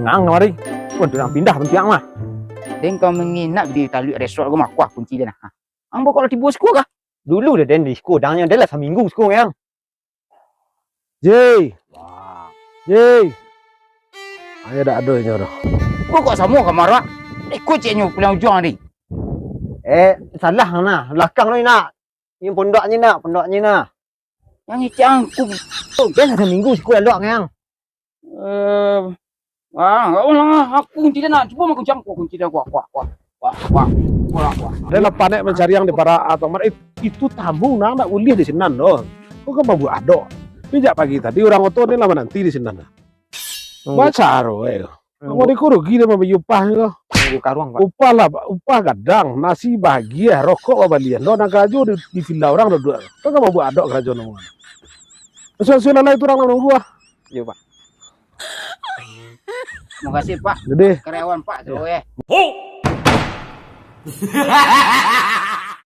nang mari. Pun orang pindah pentiang mah. Den kau menginap di tali restoran gua kuah kunci dia nah. Ang bawa kalau tibu sekolah kah? Dulu dah den di sekolah dah lah seminggu sekolah yang. Jay, Wah. Jay. Ayo dah ada nya dah. Kau kok sama kamar wak? Ikut ciknya pulang ujung ni. Salah nah, belakang ni nak. Yang pondoknya nak. Yang itu aku. Kan ada minggu sekolah lok yang. Aku kunci dia nak. Cuba aku jangkau kunci dia kuah. Ada panek mencari yang di para atau mar itu tamu nak uliah di sini loh. Kok kan babu ado. Pijak pagi tadi orang otot ni lama nanti di sini. Baca aro Mau dikurugi dia mau upah lo. Tunggu karuang Pak. Upah lah, upah kadang nasi bahagia rokok balian. Lo nak kerja di villa orang dua. Kau kan mau buat adok kerja nongol. Sudah itu orang nunggu ah. Iya Pak. Terima kasih Pak. Gede. Karyawan Pak. Terus